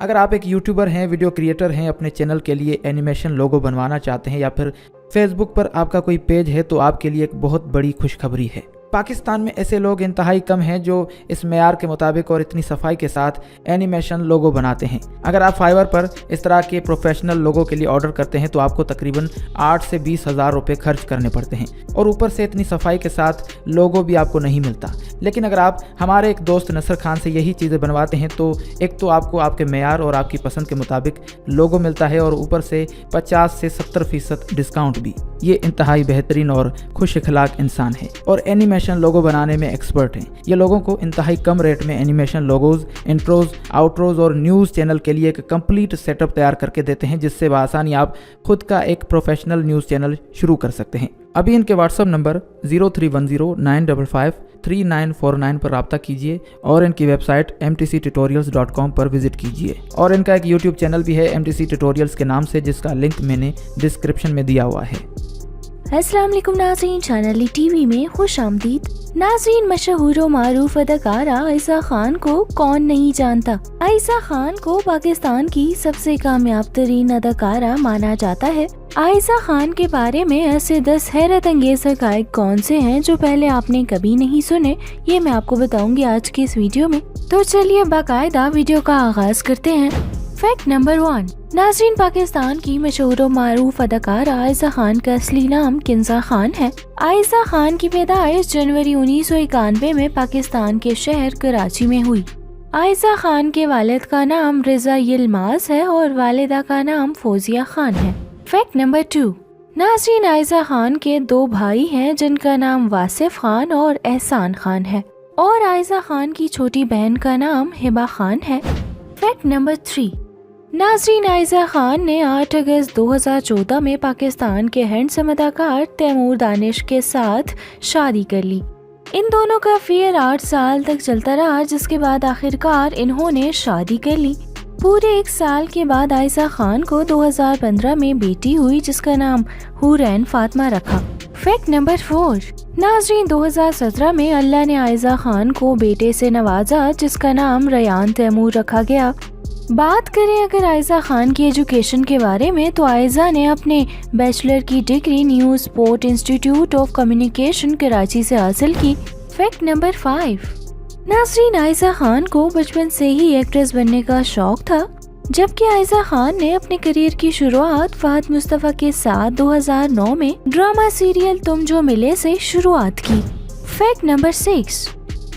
अगर आप एक यूट्यूबर हैं, वीडियो क्रिएटर हैं, अपने चैनल के लिए एनिमेशन लोगो बनवाना चाहते हैं या फिर फेसबुक पर आपका कोई पेज है तो आपके लिए एक बहुत बड़ी खुशखबरी है। पाकिस्तान में ऐसे लोग इंतहाई कम हैं जो इस मेयार के मुताबिक और इतनी सफाई के साथ एनिमेशन लोगो बनाते हैं। अगर आप फाइवर पर इस तरह के प्रोफेशनल लोगो के लिए ऑर्डर करते हैं तो आपको तकरीबन 8 से 20 हज़ार रुपये खर्च करने पड़ते हैं और ऊपर से इतनी सफाई के साथ लोगो भी आपको नहीं मिलता। लेकिन अगर आप हमारे एक दोस्त नसर खान से यही चीज़ें बनवाते हैं तो एक तो आपको आपके मेयार और आपकी पसंद के मुताबिक लोगो मिलता है और ऊपर से 50 से 70% डिस्काउंट भी। ये इंतहाई बेहतरीन और खुश इखलाक इंसान है और एनिमेशन लोगो बनाने में एक्सपर्ट हैं। ये लोगों को इंतहाई कम रेट में एनिमेशन लोगोज, इंट्रोज, आउट्रोज और न्यूज़ चैनल के लिए एक कंप्लीट सेटअप तैयार करके देते हैं जिससे बआसानी आप खुद का एक प्रोफेशनल न्यूज़ चैनल शुरू कर सकते हैं। अभी इनके व्हाट्सएप नंबर 0310955349 पर रब्ता कीजिए और इनकी वेबसाइट mtctutorials.com पर विजिट कीजिए और इनका एक यूट्यूब चैनल भी है MTC ट्यूटोरियल्स के नाम से, जिसका लिंक मैंने डिस्क्रिप्शन में दिया हुआ है। अस्सलाम वालेकुम नाज़रीन, चैनल टीवी में खुश आमदीद। नाज़रीन, मशहूर व मारूफ अदाकारा आयशा खान को कौन नहीं जानता। आयशा खान को पाकिस्तान की सबसे कामयाब तरीन अदाकारा माना जाता है। आयशा खान के बारे में ऐसे 10 हैरत अंगेज हक़ाइक़ कौन से हैं जो पहले आपने कभी नहीं सुने, ये मैं आपको बताऊंगी आज के इस वीडियो में। तो चलिए बाकायदा वीडियो का आगाज करते हैं। Fact number 1। नाज़रीन, पाकिस्तान की मशहूर और मारूफ अदाकारा आयशा खान का असली नाम किंजा खान है। आयशा खान की पैदाइश जनवरी 1991 में पाकिस्तान के शहर कराची में हुई। आयशा खान के वालिद का नाम रिजा यिल्माज है और वालिदा का नाम फौजिया खान है। Fact number 2। नाज़रीन, आयशा खान के 2 भाई हैं जिनका नाम वासिफ खान और एहसान खान है और आयशा खान की छोटी बहन का नाम हिबा खान है। Fact number 3। नाज़रीन, आयशा खान ने 8 अगस्त 2014 में पाकिस्तान के हैंडसम अदाकार तैमूर दानिश के साथ शादी कर ली। इन दोनों का अफेयर 8 साल तक चलता रहा, जिसके बाद आखिरकार इन्होंने शादी कर ली। पूरे 1 साल के बाद आयशा खान को 2015 में बेटी हुई जिसका नाम हुरैन फातिमा रखा। Fact number 4। नाज़रीन, 2017 में अल्लाह ने आयशा खान को बेटे से नवाजा जिसका नाम रयान तैमूर रखा गया। बात करें अगर आयशा खान की एजुकेशन के बारे में तो आयशा ने अपने बैचलर की degree new sport institute of communication Karachi से हासिल की। Fact number 5। नाज़रीन, आयशा खान को बचपन से ही एक्ट्रेस बनने का शौक था, जबकि आयशा खान ने अपने करियर की शुरुआत फहद मुस्तफा के साथ 2009 में ड्रामा सीरियल तुम जो मिले से शुरुआत की। Fact number 6।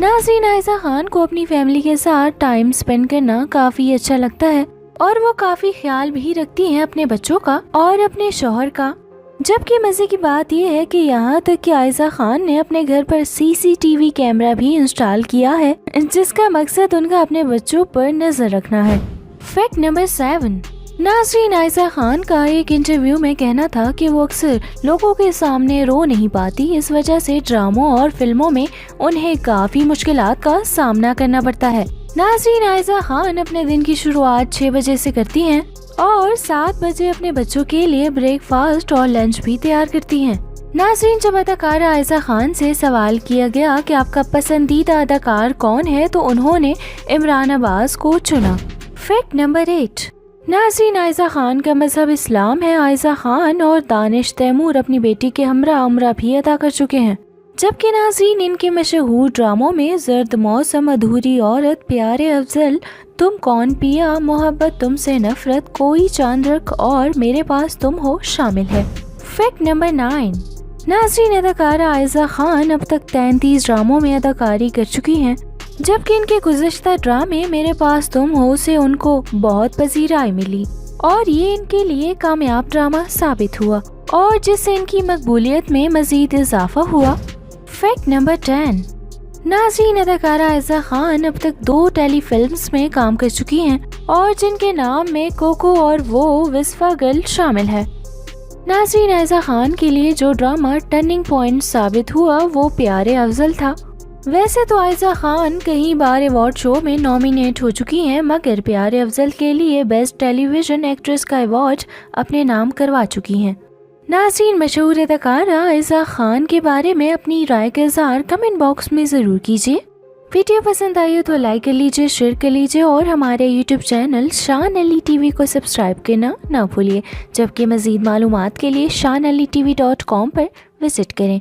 नाज़रीन, आयशा खान को अपनी फैमिली के साथ टाइम स्पेंड करना काफी अच्छा लगता है और वो काफी ख्याल भी रखती हैं अपने बच्चों का और अपने शौहर का। जबकि मजे की बात यह है कि यहाँ तक कि आयशा खान ने अपने घर पर CCTV कैमरा भी इंस्टॉल किया है जिसका मकसद उनका अपने बच्चों पर नजर रखना है। Fact number 7। नाज़रीन, आयशा खान का एक इंटरव्यू में कहना था कि वो अक्सर लोगों के सामने रो नहीं पाती, इस वजह से ड्रामों और फिल्मों में उन्हें काफी मुश्किलात का सामना करना पड़ता है। नाज़रीन, आयशा खान अपने दिन की शुरुआत 6 बजे से करती हैं और 7 बजे अपने बच्चों के लिए ब्रेकफास्ट और लंच भी तैयार करती हैं। नाज़रीन, जब अदाकारा आयशा खान से सवाल किया गया कि आपका पसंदीदा अदाकार कौन है तो उन्होंने इमरान अब्बास को चुना। Fact number 8। नाज़रीन, आयशा खान का मजहब इस्लाम है। आयशा खान और दानिश तैमूर अपनी बेटी के हमरा उम्रा भी अदा कर चुके हैं, जबकि नाज़रीन इनके मशहूर ड्रामों में जर्द मौसम, अधूरी औरत, प्यारे अफजल, तुम कौन पिया, मोहब्बत तुमसे नफरत, कोई चांद रख और मेरे पास तुम हो शामिल है। Fact number 9। नाज़रीन, अदाकारा आयशा खान अब तक 33 ड्रामों में अदाकारी कर चुकी हैं, जबकि इनके गुज़श्ता ड्रामे मेरे पास तुम हो से उनको बहुत पजीराई मिली और ये इनके लिए कामयाब ड्रामा साबित हुआ और जिससे इनकी मकबूलियत में मजीद इजाफा हुआ। Fact number 10। नाज़रीन, अदाकारा आयशा खान अब तक 2 टेलीफिल्म्स में काम कर चुकी हैं और जिनके नाम में कोको और वो विस्फा गर्ल शामिल है। नाज़रीन, आयशा खान के लिए जो ड्रामा टर्निंग पॉइंट साबित हुआ वो प्यारे अफजल था। वैसे तो आयशा खान कई बार अवार्ड शो में नॉमिनेट हो चुकी हैं, मगर प्यारे अफजल के लिए बेस्ट टेलीविजन एक्ट्रेस का अवार्ड अपने नाम करवा चुकी हैं। नाज़रीन, मशहूर अदाकारा आयशा खान के बारे में अपनी राय का इज़हार कमेंट बॉक्स में ज़रूर कीजिए। वीडियो पसंद आई हो तो लाइक कर लीजिए, शेयर कर लीजिए और हमारे यूट्यूब चैनल शान अली टीवी को सब्सक्राइब करना ना भूलिए। जबकि मज़ीद मालूमात के लिए shanalitv.com पर विजिट करें।